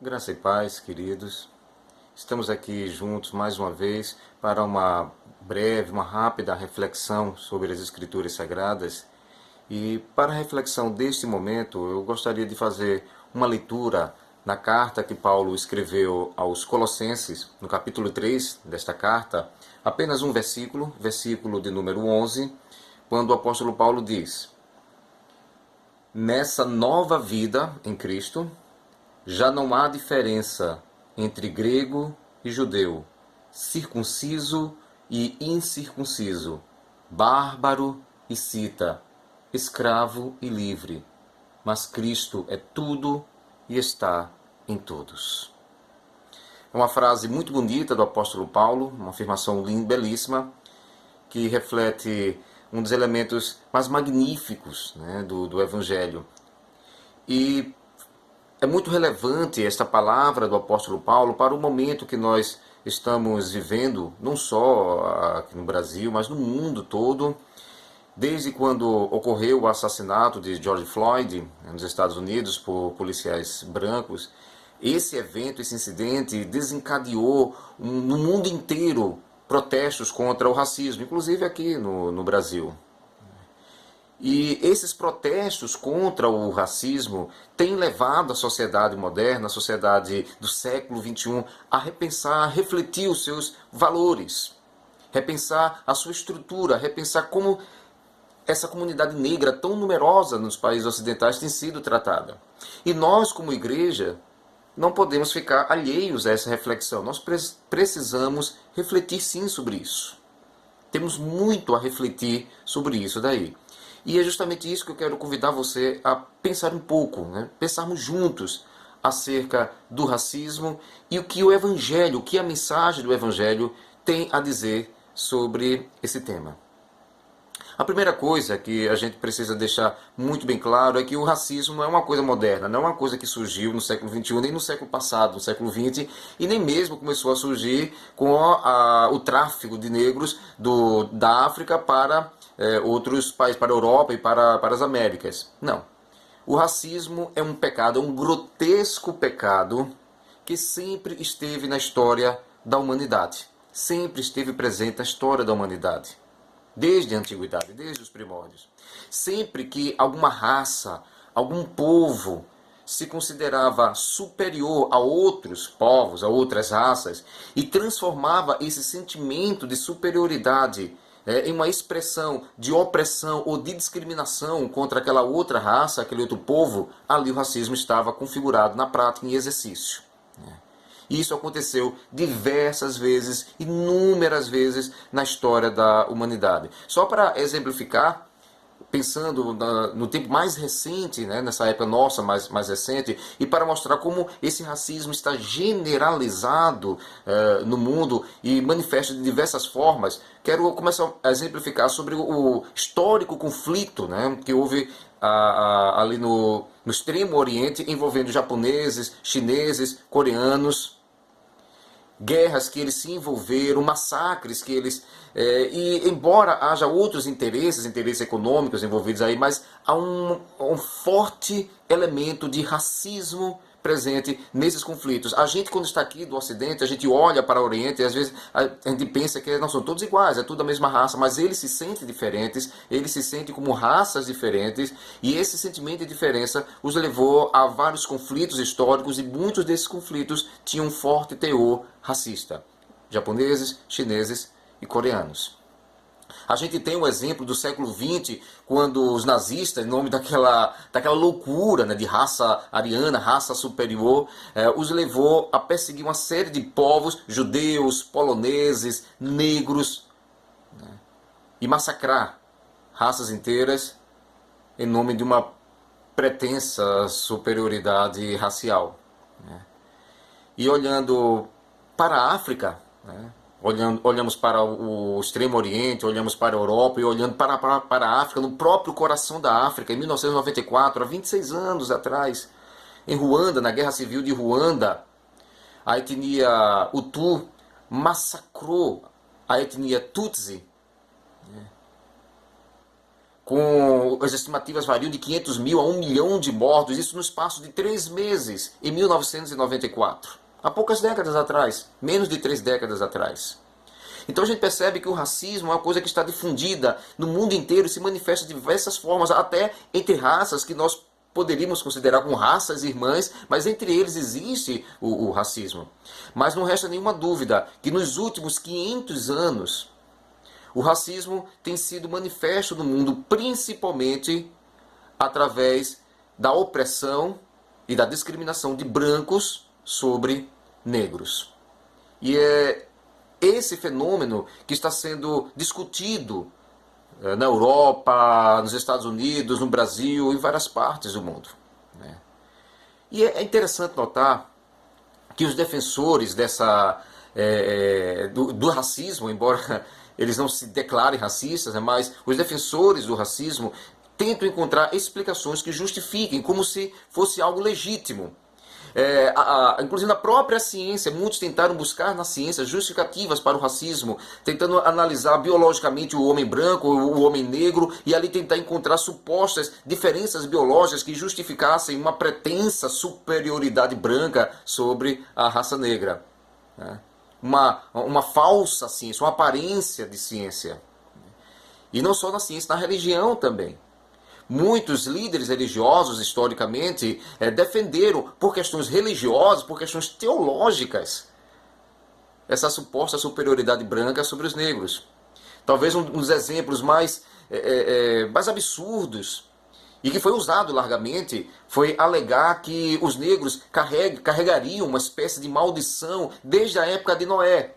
Graça e paz, queridos. Estamos aqui juntos mais uma vez para uma breve, uma rápida reflexão sobre as Escrituras Sagradas. E para a reflexão deste momento, eu gostaria de fazer uma leitura na carta que Paulo escreveu aos Colossenses, no capítulo 3 desta carta, apenas um versículo, versículo de número 11, quando o apóstolo Paulo diz: Nessa nova vida em Cristo, já não há diferença entre grego e judeu, circunciso e incircunciso, bárbaro e cita, escravo e livre, mas Cristo é tudo e está em todos. É uma frase muito bonita do apóstolo Paulo, uma afirmação linda, belíssima, que reflete um dos elementos mais magníficos, né, do Evangelho. E é muito relevante esta palavra do apóstolo Paulo para o momento que nós estamos vivendo, não só aqui no Brasil, mas no mundo todo, desde quando ocorreu o assassinato de George Floyd nos Estados Unidos por policiais brancos. Esse evento, esse incidente desencadeou no mundo inteiro protestos contra o racismo, inclusive aqui no Brasil. E esses protestos contra o racismo têm levado a sociedade moderna, a sociedade do século XXI, a repensar, a refletir os seus valores, repensar a sua estrutura, repensar como essa comunidade negra tão numerosa nos países ocidentais tem sido tratada. E nós, como igreja, não podemos ficar alheios a essa reflexão. Nós precisamos refletir sim sobre isso. Temos muito a refletir sobre isso daí. E é justamente isso que eu quero convidar você a pensar um pouco, né? Pensarmos juntos acerca do racismo e o que o Evangelho, o que a mensagem do Evangelho tem a dizer sobre esse tema. A primeira coisa que a gente precisa deixar muito bem claro é que o racismo não é uma coisa moderna, não é uma coisa que surgiu no século XXI, nem no século passado, no século XX, e nem mesmo começou a surgir com o tráfico de negros da África para outros países, para a Europa e para as Américas. Não. O racismo é um pecado, é um grotesco pecado que sempre esteve na história da humanidade. Sempre esteve presente na história da humanidade. Desde a antiguidade, desde os primórdios. Sempre que alguma raça, algum povo se considerava superior a outros povos, a outras raças, e transformava esse sentimento de superioridade em uma expressão de opressão ou de discriminação contra aquela outra raça, aquele outro povo, ali o racismo estava configurado na prática, em exercício. Isso aconteceu diversas vezes, inúmeras vezes na história da humanidade. Só para exemplificar, pensando no tempo mais recente, né, nessa época nossa mais recente, e para mostrar como esse racismo está generalizado no mundo e manifesta de diversas formas, quero começar a exemplificar sobre o histórico conflito, né, que houve ali no Extremo Oriente, envolvendo japoneses, chineses, coreanos, guerras que eles se envolveram, massacres que eles... e embora haja outros interesses econômicos envolvidos aí, mas há um forte elemento de racismo presente nesses conflitos. A gente, quando está aqui do Ocidente, a gente olha para o Oriente e às vezes a gente pensa que não são todos iguais, é tudo a mesma raça, mas eles se sentem diferentes, eles se sentem como raças diferentes, e esse sentimento de diferença os levou a vários conflitos históricos, e muitos desses conflitos tinham um forte teor racista. Japoneses, chineses e coreanos. A gente tem um exemplo do século XX, quando os nazistas, em nome daquela loucura, né, de raça ariana, raça superior, os levou a perseguir uma série de povos, judeus, poloneses, negros, né, e massacrar raças inteiras em nome de uma pretensa superioridade racial. Né. E olhando para a África, né, olhamos para o Extremo Oriente, olhamos para a Europa e olhando para a África, no próprio coração da África, em 1994, há 26 anos atrás, em Ruanda, na Guerra Civil de Ruanda, a etnia Hutu massacrou a etnia Tutsi, com as estimativas variam de 500 mil a 1 milhão de mortos, isso no espaço de 3 meses, em 1994. Há poucas décadas atrás, menos de 3 décadas atrás. Então a gente percebe que o racismo é uma coisa que está difundida no mundo inteiro e se manifesta de diversas formas, até entre raças que nós poderíamos considerar como raças irmãs, mas entre eles existe o racismo. Mas não resta nenhuma dúvida que nos últimos 500 anos o racismo tem sido manifesto no mundo principalmente através da opressão e da discriminação de brancos sobre negros. E é esse fenômeno que está sendo discutido na Europa, nos Estados Unidos, no Brasil, em várias partes do mundo. E é interessante notar que os defensores do racismo, embora eles não se declarem racistas, mas os defensores do racismo tentam encontrar explicações que justifiquem, como se fosse algo legítimo. Inclusive na própria ciência, muitos tentaram buscar na ciência justificativas para o racismo, tentando analisar biologicamente o homem branco, o homem negro, e ali tentar encontrar supostas diferenças biológicas que justificassem uma pretensa superioridade branca sobre a raça negra. Uma falsa ciência, uma aparência de ciência. E não só na ciência, na religião também. Muitos líderes religiosos, historicamente, defenderam, por questões religiosas, por questões teológicas, essa suposta superioridade branca sobre os negros. Talvez um dos exemplos mais absurdos, e que foi usado largamente, foi alegar que os negros carregariam uma espécie de maldição desde a época de Noé.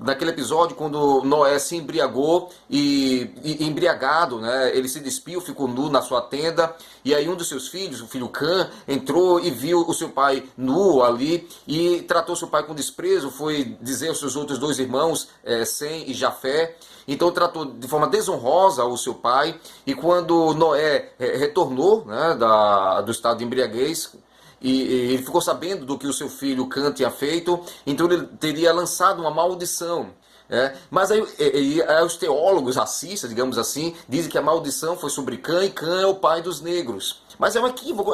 Naquele episódio, quando Noé se embriagou e embriagado, ele se despiu, ficou nu na sua tenda, e aí um dos seus filhos, o filho Cã, entrou e viu o seu pai nu ali e tratou seu pai com desprezo, foi dizer aos seus outros 2 irmãos, Sem e Jafé, então tratou de forma desonrosa o seu pai, e quando Noé retornou do estado de embriaguez, e ele ficou sabendo do que o seu filho Cã tinha feito, então ele teria lançado uma maldição. Mas aí os teólogos racistas, digamos assim, dizem que a maldição foi sobre Cã, e Cã é o pai dos negros. Mas é um equívoco,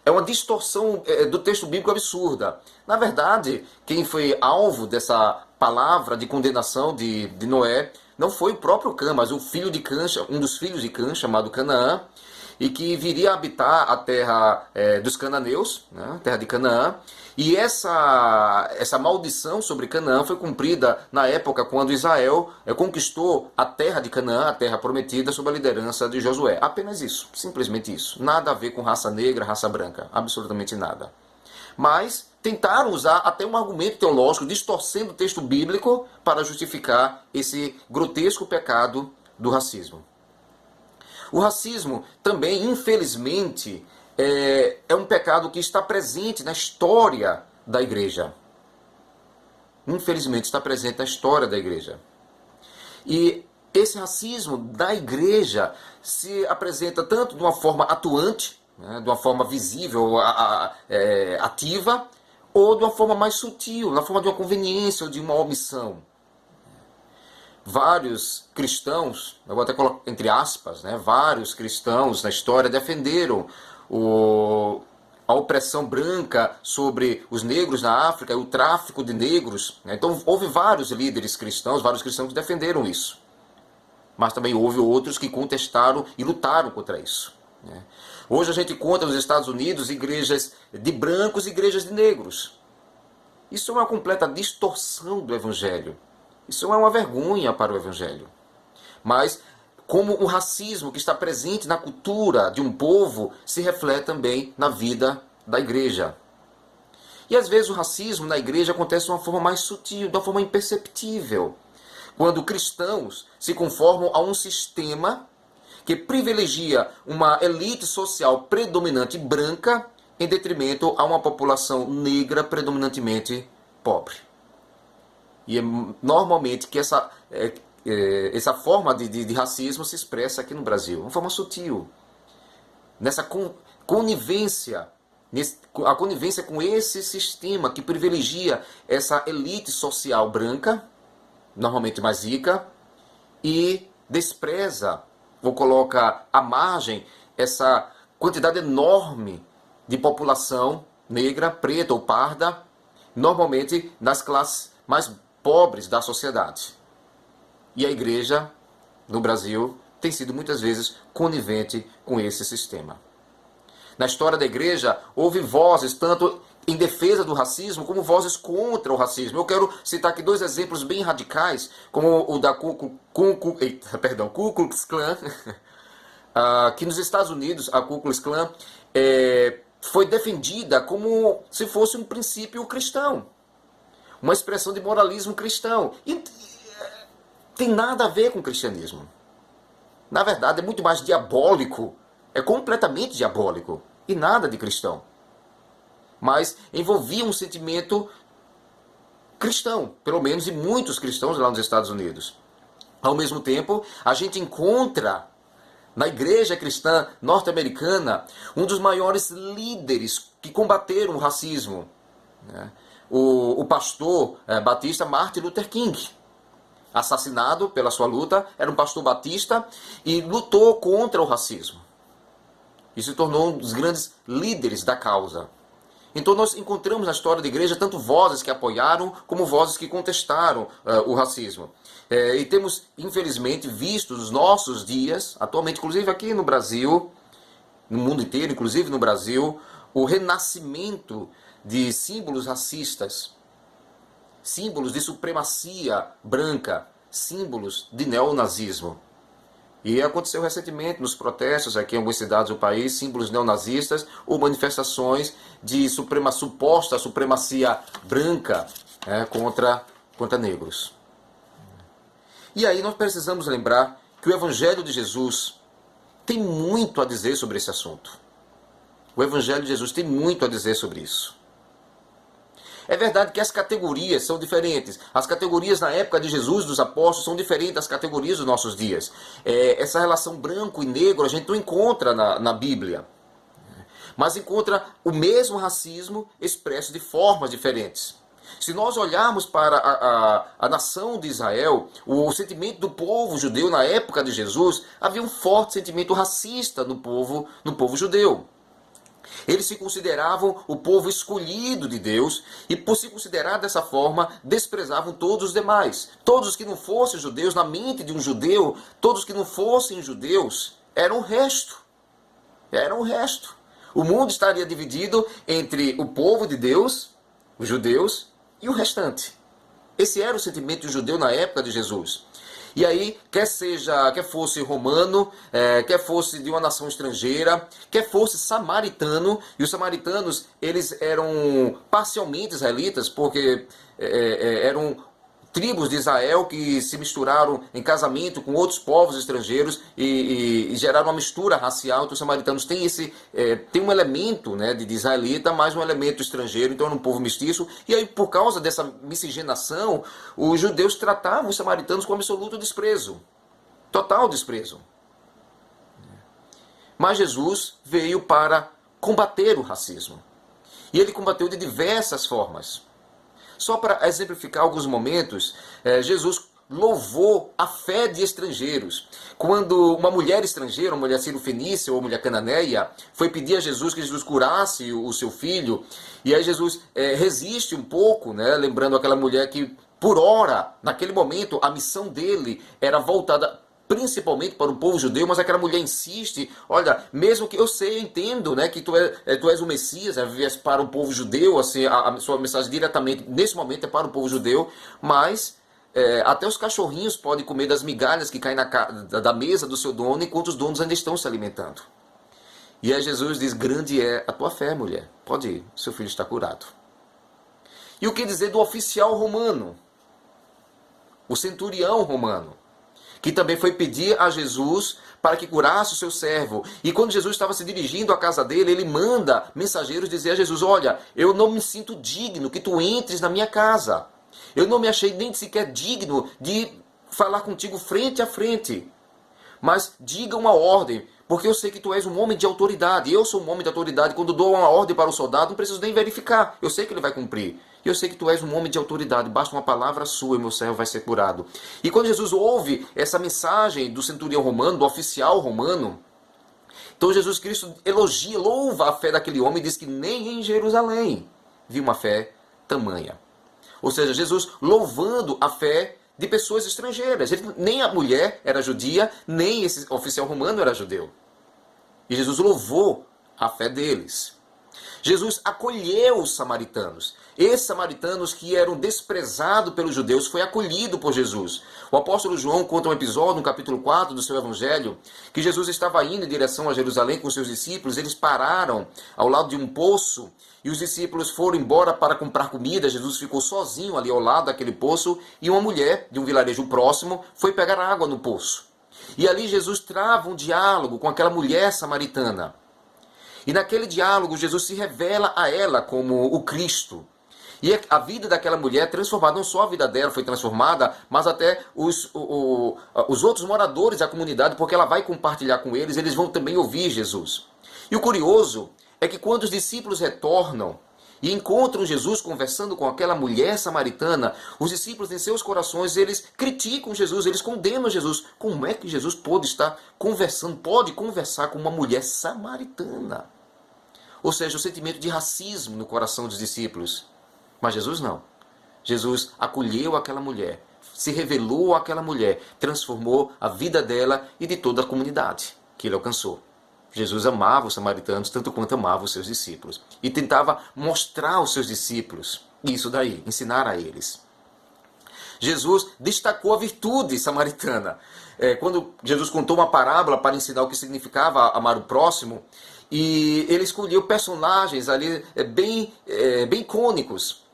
é uma distorção do texto bíblico absurda. Na verdade, quem foi alvo dessa palavra de condenação de Noé não foi o próprio Cã, mas o filho de Cã, um dos filhos de Cã, chamado Canaã, e que viria a habitar a terra dos cananeus, a terra de Canaã. E essa maldição sobre Canaã foi cumprida na época quando Israel conquistou a terra de Canaã, a terra prometida, sob a liderança de Josué. Apenas isso, simplesmente isso. Nada a ver com raça negra, raça branca, absolutamente nada. Mas tentaram usar até um argumento teológico, distorcendo o texto bíblico para justificar esse grotesco pecado do racismo. O racismo também, infelizmente, é um pecado que está presente na história da igreja. Infelizmente, está presente na história da igreja. E esse racismo da igreja se apresenta tanto de uma forma atuante, de uma forma visível, ativa, ou de uma forma mais sutil, na forma de uma conveniência ou de uma omissão. Vários cristãos, eu vou até colocar entre aspas, vários cristãos na história defenderam a opressão branca sobre os negros na África e o tráfico de negros. Então houve vários líderes cristãos, vários cristãos que defenderam isso. Mas também houve outros que contestaram e lutaram contra isso. Hoje a gente conta nos Estados Unidos igrejas de brancos e igrejas de negros. Isso é uma completa distorção do Evangelho. Isso é uma vergonha para o Evangelho. Mas, como o racismo que está presente na cultura de um povo, se reflete também na vida da igreja. E às vezes o racismo na igreja acontece de uma forma mais sutil, de uma forma imperceptível. Quando cristãos se conformam a um sistema que privilegia uma elite social predominante branca em detrimento a uma população negra predominantemente pobre. E é normalmente que essa forma de racismo se expressa aqui no Brasil, de uma forma sutil. Nessa conivência, a conivência com esse sistema que privilegia essa elite social branca, normalmente mais rica, e despreza ou coloca à margem essa quantidade enorme de população negra, preta ou parda, normalmente nas classes mais pobres da sociedade. E a igreja, no Brasil, tem sido muitas vezes conivente com esse sistema. Na história da igreja, houve vozes tanto em defesa do racismo como vozes contra o racismo. Eu quero citar aqui dois exemplos bem radicais, como o da Ku Klux Klan, que nos Estados Unidos, a Ku Klux Klan foi defendida como se fosse um princípio cristão, uma expressão de moralismo cristão. E tem nada a ver com o cristianismo. Na verdade, é muito mais diabólico, é completamente diabólico, e nada de cristão. Mas envolvia um sentimento cristão, pelo menos em muitos cristãos lá nos Estados Unidos. Ao mesmo tempo, a gente encontra na igreja cristã norte-americana um dos maiores líderes que combateram o racismo, né? O pastor batista Martin Luther King, assassinado pela sua luta, era um pastor batista e lutou contra o racismo. E se tornou um dos grandes líderes da causa. Então nós encontramos na história da igreja tanto vozes que apoiaram, como vozes que contestaram o racismo. E temos, infelizmente, visto nos nossos dias, atualmente, inclusive aqui no Brasil, no mundo inteiro, inclusive no Brasil, o renascimento de símbolos racistas, símbolos de supremacia branca, símbolos de neonazismo. E aconteceu recentemente nos protestos aqui em algumas cidades do país, símbolos neonazistas ou manifestações de suposta supremacia branca contra negros. E aí nós precisamos lembrar que o Evangelho de Jesus tem muito a dizer sobre esse assunto. O Evangelho de Jesus tem muito a dizer sobre isso. É verdade que as categorias são diferentes. As categorias na época de Jesus, dos apóstolos, são diferentes das categorias dos nossos dias. Essa relação branco e negro a gente não encontra na Bíblia. Mas encontra o mesmo racismo expresso de formas diferentes. Se nós olharmos para a nação de Israel, o sentimento do povo judeu na época de Jesus, havia um forte sentimento racista no povo judeu. Eles se consideravam o povo escolhido de Deus e, por se considerar dessa forma, desprezavam todos os demais. Todos os que não fossem judeus, na mente de um judeu, todos os que não fossem judeus eram o resto. Eram o resto. O mundo estaria dividido entre o povo de Deus, os judeus, e o restante. Esse era o sentimento do judeu na época de Jesus. E aí, quer fosse romano, quer fosse de uma nação estrangeira, quer fosse samaritano, e os samaritanos, eles eram parcialmente israelitas, porque eram tribos de Israel que se misturaram em casamento com outros povos estrangeiros e geraram uma mistura racial. Então os samaritanos têm tem um elemento, né, de israelita, mais um elemento estrangeiro, então era um povo mestiço. E aí, por causa dessa miscigenação, os judeus tratavam os samaritanos com absoluto desprezo, total desprezo. Mas Jesus veio para combater o racismo. E ele combateu de diversas formas. Só para exemplificar alguns momentos, Jesus louvou a fé de estrangeiros. Quando uma mulher estrangeira, uma mulher cirofenícia ou mulher cananeia, foi pedir a Jesus que Jesus curasse o seu filho, e aí Jesus resiste um pouco, né, lembrando aquela mulher que, por ora, naquele momento, a missão dele era voltada principalmente para o povo judeu, mas aquela mulher insiste, olha, mesmo que eu sei, eu entendo, né, que tu és o Messias, viesse para o povo judeu, assim, a sua mensagem diretamente, nesse momento, é para o povo judeu, mas até os cachorrinhos podem comer das migalhas que caem da mesa do seu dono, enquanto os donos ainda estão se alimentando. E aí Jesus diz, grande é a tua fé, mulher, pode ir, seu filho está curado. E o que dizer do oficial romano? O centurião romano, que também foi pedir a Jesus para que curasse o seu servo. E quando Jesus estava se dirigindo à casa dele, ele manda mensageiros dizer a Jesus, olha, eu não me sinto digno que tu entres na minha casa. Eu não me achei nem sequer digno de falar contigo frente a frente. Mas diga uma ordem, Porque eu sei que tu és um homem de autoridade. Eu sou um homem de autoridade. Quando dou uma ordem para o soldado, não preciso nem verificar. Eu sei que ele vai cumprir. Eu sei que tu és um homem de autoridade. Basta uma palavra sua e meu servo vai ser curado. E quando Jesus ouve essa mensagem do centurião romano, do oficial romano, então Jesus Cristo elogia, louva a fé daquele homem e diz que nem em Jerusalém viu uma fé tamanha. Ou seja, Jesus louvando a fé de pessoas estrangeiras. Nem a mulher era judia, nem esse oficial romano era judeu. E Jesus louvou a fé deles. Jesus acolheu os samaritanos. Esses samaritanos que eram desprezados pelos judeus foi acolhido por Jesus. O apóstolo João conta um episódio no capítulo 4 do seu evangelho, que Jesus estava indo em direção a Jerusalém com seus discípulos. Eles pararam ao lado de um poço e os discípulos foram embora para comprar comida. Jesus ficou sozinho ali ao lado daquele poço e uma mulher de um vilarejo próximo foi pegar água no poço. E ali Jesus trava um diálogo com aquela mulher samaritana. E naquele diálogo Jesus se revela a ela como o Cristo. E a vida daquela mulher é transformada, não só a vida dela foi transformada, mas até os outros moradores da comunidade, porque ela vai compartilhar com eles, eles vão também ouvir Jesus. E o curioso é que quando os discípulos retornam e encontram Jesus conversando com aquela mulher samaritana, os discípulos em seus corações, eles criticam Jesus, eles condenam Jesus. Como é que Jesus pode estar conversando, pode conversar com uma mulher samaritana? Ou seja, o sentimento de racismo no coração dos discípulos. Mas Jesus não. Jesus acolheu aquela mulher, se revelou àquela mulher, transformou a vida dela e de toda a comunidade que ele alcançou. Jesus amava os samaritanos tanto quanto amava os seus discípulos. E tentava mostrar aos seus discípulos isso daí, ensinar a eles. Jesus destacou a virtude samaritana. Quando Jesus contou uma parábola para ensinar o que significava amar o próximo, e ele escolheu personagens ali bem icônicos.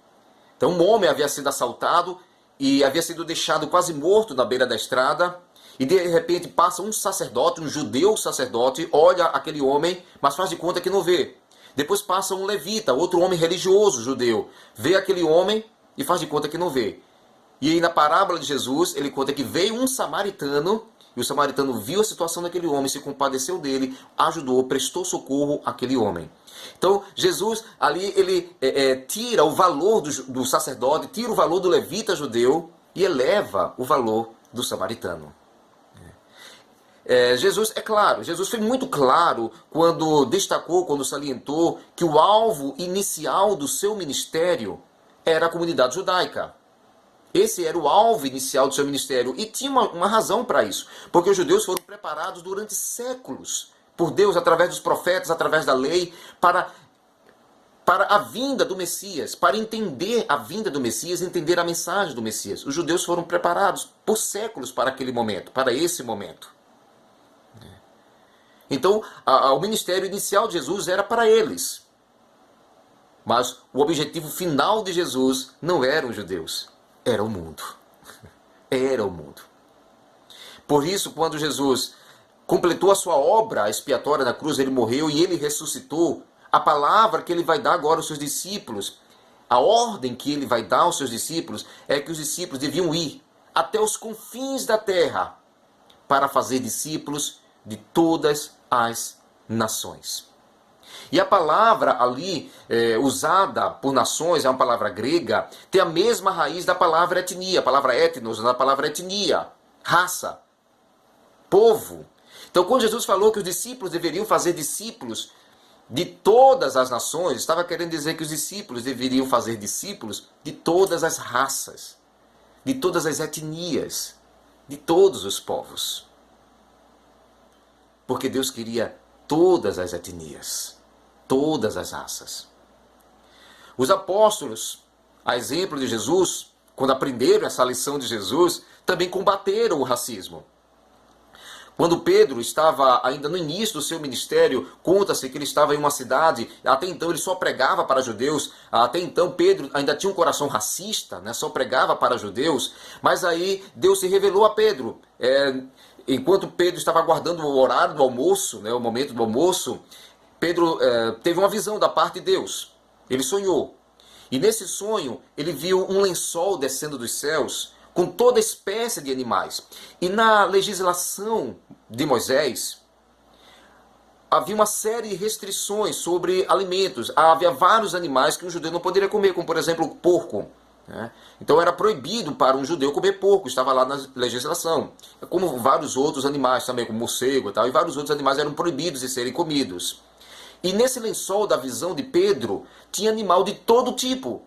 Então um homem havia sido assaltado e havia sido deixado quase morto na beira da estrada. E de repente passa um sacerdote, um judeu sacerdote, olha aquele homem, mas faz de conta que não vê. Depois passa um levita, outro homem religioso judeu, vê aquele homem e faz de conta que não vê. E aí na parábola de Jesus, ele conta que veio um samaritano, e o samaritano viu a situação daquele homem, se compadeceu dele, ajudou, prestou socorro àquele homem. Então Jesus ali ele tira o valor do sacerdote, tira o valor do levita judeu e eleva o valor do samaritano. Jesus, é claro, Jesus foi muito claro quando destacou, quando salientou que o alvo inicial do seu ministério era a comunidade judaica. Esse era o alvo inicial do seu ministério e tinha uma razão para isso, porque os judeus foram preparados durante séculos por Deus, através dos profetas, através da lei, para a vinda do Messias, para entender a vinda do Messias, entender a mensagem do Messias. Os judeus foram preparados por séculos para aquele momento, para esse momento. Então, o ministério inicial de Jesus era para eles. Mas o objetivo final de Jesus não eram os judeus, era o mundo. Era o mundo. Por isso, quando Jesus completou a sua obra expiatória na cruz, ele morreu e ele ressuscitou, a palavra que ele vai dar agora aos seus discípulos, a ordem que ele vai dar aos seus discípulos, é que os discípulos deviam ir até os confins da terra para fazer discípulos de todas as nações. E a palavra ali usada por nações, é uma palavra grega, tem a mesma raiz da palavra etnia, a palavra etnos, da palavra etnia, raça, povo. Então quando Jesus falou que os discípulos deveriam fazer discípulos de todas as nações, estava querendo dizer que os discípulos deveriam fazer discípulos de todas as raças, de todas as etnias, de todos os povos. Porque Deus queria todas as etnias, todas as raças. Os apóstolos, a exemplo de Jesus, quando aprenderam essa lição de Jesus, também combateram o racismo. Quando Pedro estava ainda no início do seu ministério, conta-se que ele estava em uma cidade, até então ele só pregava para judeus, até então Pedro ainda tinha um coração racista, né, só pregava para judeus, mas aí Deus se revelou a Pedro. Enquanto Pedro estava aguardando o horário do almoço, né, o momento do almoço, Pedro teve uma visão da parte de Deus. Ele sonhou. E nesse sonho, ele viu um lençol descendo dos céus, com toda espécie de animais. E na legislação de Moisés, havia uma série de restrições sobre alimentos. Havia vários animais que um judeu não poderia comer, como por exemplo o porco. Né? Então era proibido para um judeu comer porco, estava lá na legislação. Como vários outros animais também, como morcego e tal, e vários outros animais eram proibidos de serem comidos. E nesse lençol da visão de Pedro, tinha animal de todo tipo.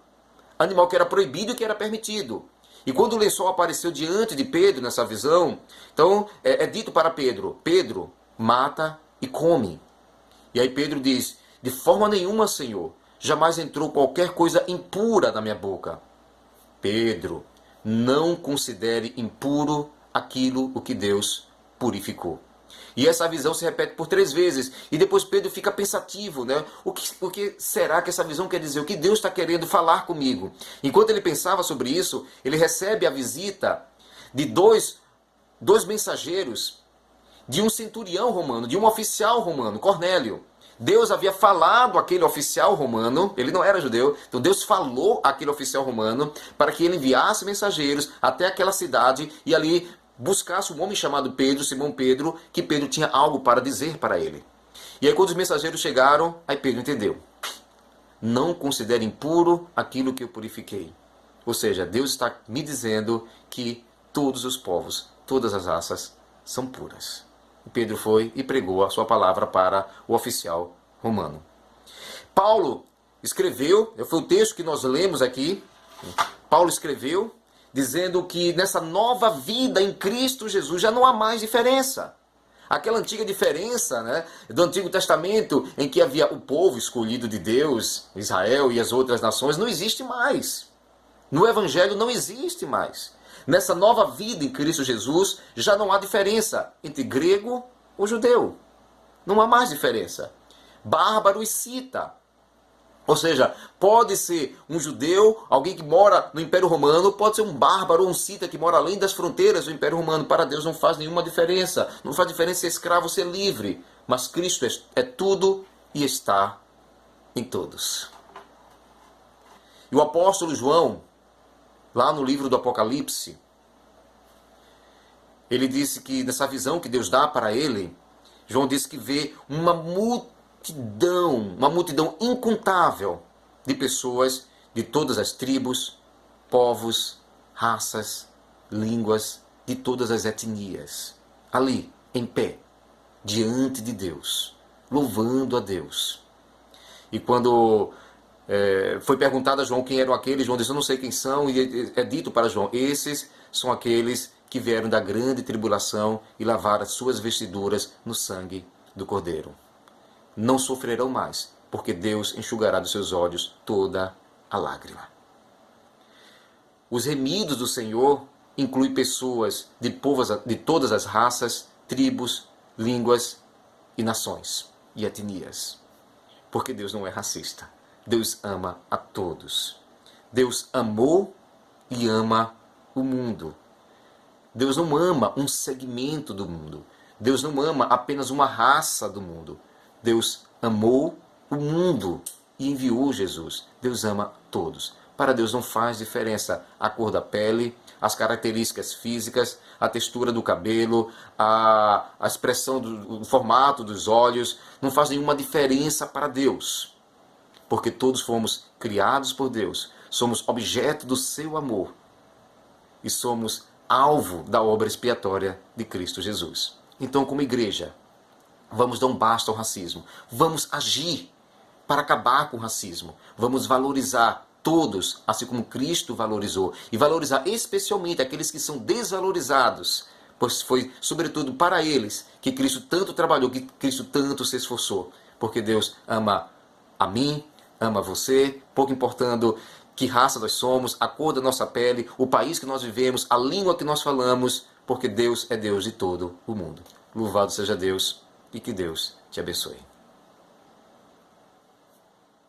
Animal que era proibido e que era permitido. E quando o lençol apareceu diante de Pedro nessa visão, então é dito para Pedro, Pedro, mata e come. E aí Pedro diz, de forma nenhuma, Senhor, jamais entrou qualquer coisa impura na minha boca. Pedro, não considere impuro aquilo o que Deus purificou. E essa visão se repete por 3 vezes. E depois Pedro fica pensativo, né? O que será que essa visão quer dizer? O que Deus está querendo falar comigo? Enquanto ele pensava sobre isso, ele recebe a visita de dois mensageiros, de um centurião romano, de um oficial romano, Cornélio. Deus havia falado àquele oficial romano, ele não era judeu, então Deus falou àquele oficial romano para que ele enviasse mensageiros até aquela cidade e ali buscasse um homem chamado Pedro, Simão Pedro, que Pedro tinha algo para dizer para ele. E aí quando os mensageiros chegaram, aí Pedro entendeu. Não considere impuro aquilo que eu purifiquei. Ou seja, Deus está me dizendo que todos os povos, todas as raças são puras. E Pedro foi e pregou a sua palavra para o oficial romano. Paulo escreveu, foi o texto que nós lemos aqui, Paulo escreveu, dizendo que nessa nova vida em Cristo Jesus já não há mais diferença. Aquela antiga diferença, né, do Antigo Testamento, em que havia o povo escolhido de Deus, Israel e as outras nações, não existe mais. No Evangelho não existe mais. Nessa nova vida em Cristo Jesus, já não há diferença entre grego ou judeu. Não há mais diferença. Bárbaro e cita. Ou seja, pode ser um judeu, alguém que mora no Império Romano, pode ser um bárbaro ou um cita que mora além das fronteiras do Império Romano. Para Deus não faz nenhuma diferença. Não faz diferença ser escravo ou ser livre. Mas Cristo é tudo e está em todos. E o apóstolo João, lá no livro do Apocalipse, ele disse que nessa visão que Deus dá para ele, João disse que vê uma multidão incontável de pessoas de todas as tribos, povos, raças, línguas, de todas as etnias, ali, em pé, diante de Deus, louvando a Deus. E quando foi perguntado a João quem eram aqueles, João disse, eu não sei quem são, e é dito para João, esses são aqueles que vieram da grande tribulação e lavaram as suas vestiduras no sangue do Cordeiro. Não sofrerão mais, porque Deus enxugará dos seus olhos toda a lágrima. Os remidos do Senhor incluem pessoas de todas as raças, tribos, línguas e nações e etnias. Porque Deus não é racista. Deus ama a todos. Deus amou e ama o mundo. Deus não ama um segmento do mundo. Deus não ama apenas uma raça do mundo. Deus amou o mundo e enviou Jesus. Deus ama todos. Para Deus não faz diferença a cor da pele, as características físicas, a textura do cabelo, a expressão do formato dos olhos. Não faz nenhuma diferença para Deus. Porque todos fomos criados por Deus. Somos objeto do seu amor. E somos alvo da obra expiatória de Cristo Jesus. Então, como igreja, vamos dar um basta ao racismo. Vamos agir para acabar com o racismo. Vamos valorizar todos, assim como Cristo valorizou. E valorizar especialmente aqueles que são desvalorizados. Pois foi, sobretudo, para eles que Cristo tanto trabalhou, que Cristo tanto se esforçou. Porque Deus ama a mim, ama você, pouco importando que raça nós somos, a cor da nossa pele, o país que nós vivemos, a língua que nós falamos, porque Deus é Deus de todo o mundo. Louvado seja Deus e que Deus te abençoe.